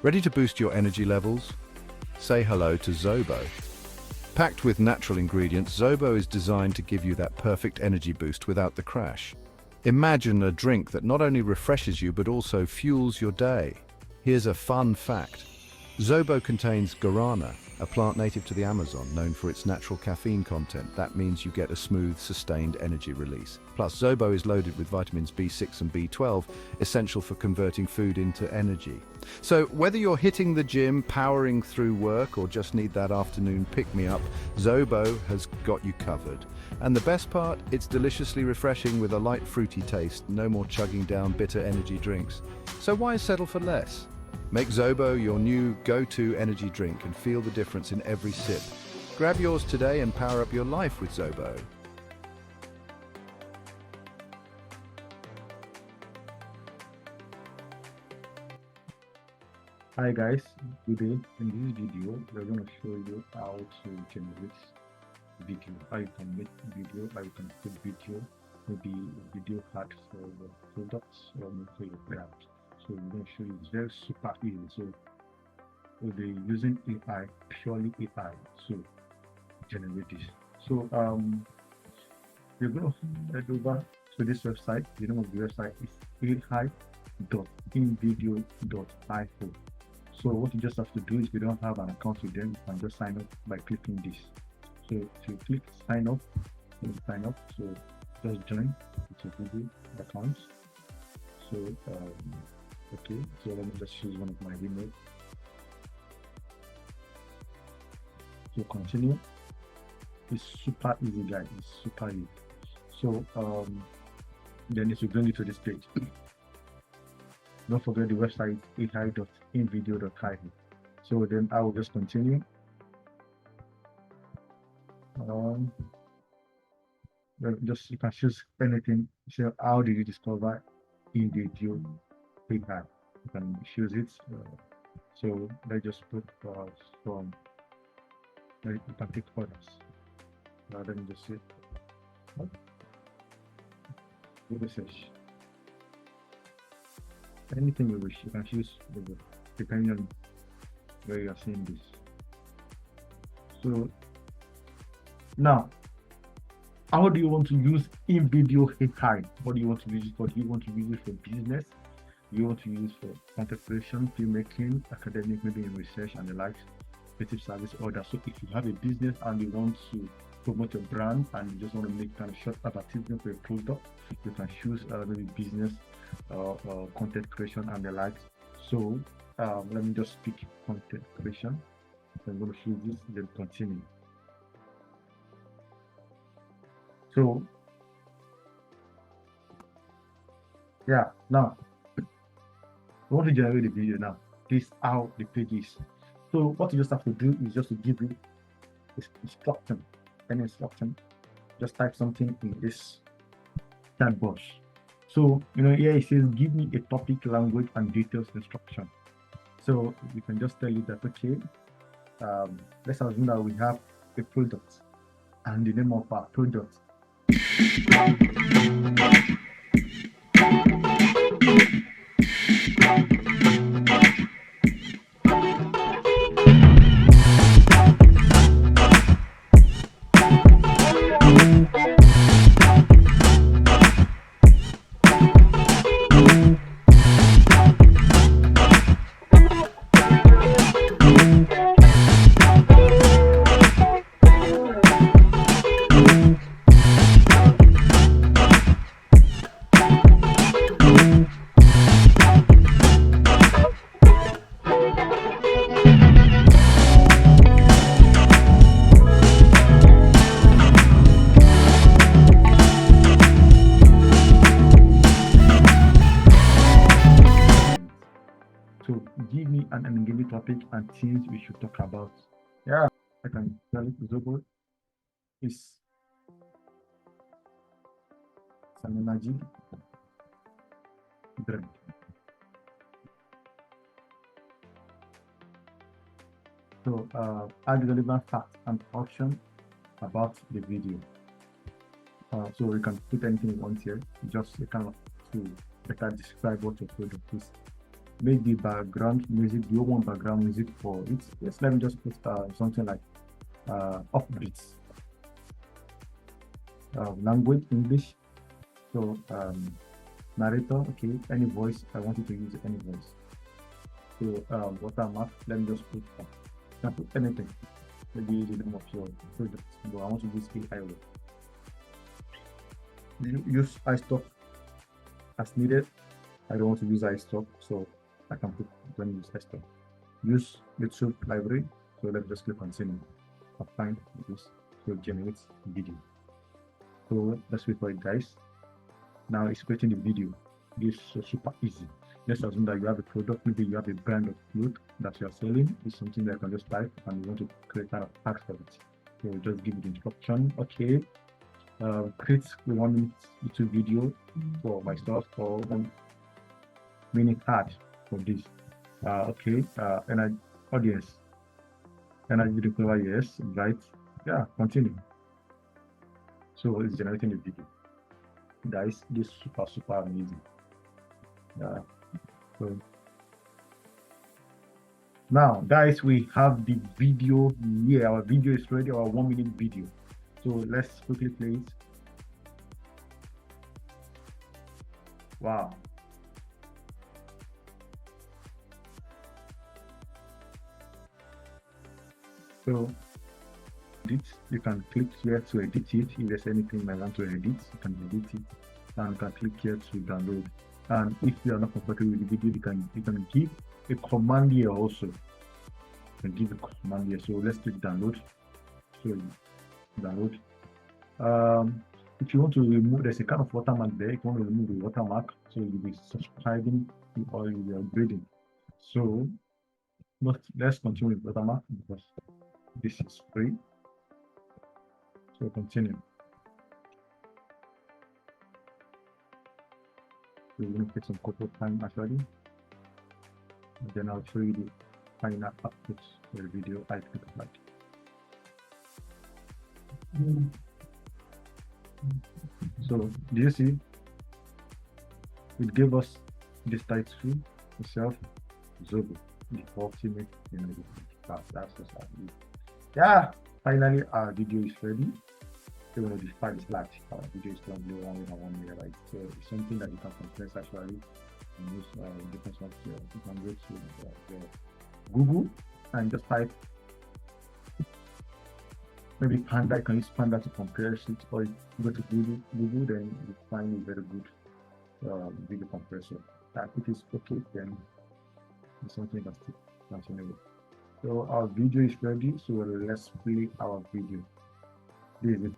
Ready to boost your energy levels? Say hello to Zobo. Packed with natural ingredients, Zobo is designed to give you that perfect energy boost without the crash. Imagine a drink that not only refreshes you but also fuels your day. Here's a fun fact. Zobo contains guarana, a plant native to the Amazon, known for its natural caffeine content. That means you get a smooth, sustained energy release. Plus, Zobo is loaded with vitamins B6 and B12, essential for converting food into energy. So, whether you're hitting the gym, powering through work, or just need that afternoon pick-me-up, Zobo has got you covered. And the best part, it's deliciously refreshing with a light, fruity taste. No more chugging down bitter energy drinks. So why settle for less? Make Zobo your new go-to energy drink and feel the difference in every sip. Grab yours today and power up your life with Zobo. Hi guys, today in this video we're going to show you how to generate video, how you can make video, how you can put video, maybe video ad for your products or maybe for your brand. So we're going to show you, it's very super easy. So we'll be using AI, purely AI, so generate this. So we're going to head over to this website. The name of the website is ai.invideo.io. So what you just have to do is, if you don't have an account with them, you can just sign up by clicking this. So if you click sign up, you sign up. So just join with your Google account. So okay, so let me just choose one of my emails. So continue. It's super easy, guys. It's super easy. So then it will bring you to this page. Don't forget the website ai.invideo.io. So then I will just continue. Just you can choose anything. So how did you discover InVideo AI? You can choose it. So let's just put from. You can take others. Now let me just see. Give a search. Anything you wish, you can choose depending on where you are seeing this. So now, how do you want to use InVideo AI? What do you want to use it for? Do you want to use it for business? Do you want to use it for content creation, filmmaking, academic, maybe in research and the likes, creative service order? So if you have a business and you want to promote your brand and you just want to make kind of short advertisement for a product, you can choose maybe business, content creation and the likes. So let me just pick content creation. I'm going to choose this, then continue. So yeah, now we want to generate the video. Now this is how the page is. So what you just have to do is just to give you instruction, any instruction. Just type something in this chat box. So here it says give me a topic, language and details instruction. So you can just tell it that okay, let's assume that we have a product and the name of our product. So give me an engaging topic and things we should talk about. Yeah, I can tell it Zobo is an energy drink. So add relevant facts and option about the video. So we can put anything you want here, just kind of to better describe what your product is. make the background music. Do you want background music for it? Yes, let me just put something like upbeats. Language English. So narrator, okay, any voice. I want you to use any voice. So watermark, let me just put can put anything. Maybe the name of your project. But I want to use AI. Use iStock as needed. I don't want to use iStock, so I can put when use iStock. Use YouTube library. So let's just click continue. Find this to generate video. So let's wait for it, guys. Now it's creating the video. This is super easy. Let's assume that you have a product, maybe you have a brand of clothes that you are selling. It's something that you can just type and you want to create kind of pack for it. So just give it instruction. Okay. Create a 1 minute YouTube video for my stuff or 1 minute ad for this. Okay. And audience. And I video cover, yes, right? Yeah, continue. So it's generating the video. Guys, this is super amazing. So now, guys, we have the video here. Our video is ready, our 1 minute video. So let's quickly play it. Wow. So you can click here to edit it. If there's anything I want to edit, you can edit it, and you can click here to download. And if you are not comfortable with the video, you can give a command here also. You can give a command here. So let's click download. So download. If you want to remove, there's a kind of watermark there. If you want to remove the watermark, so you'll be subscribing or you'll be upgrading. So let's continue with watermark because this is free. So continue. We're going to take some couple time actually. And then I'll show you the final output for the video I click like. So do you see? It gave us this title itself, Zobo, the ultimate, that's just how it is. Yeah, finally our video is ready. So when the file is large, our video is probably 1 megabyte. So it's something that you can compress actually and use different software. You can go to Google and just type maybe Panda. You can use Panda to compress it, or you go to Google, then you find a very good video compressor. And if it's okay, then it's something that's continue. So our video is ready. So let's play our video. This is it.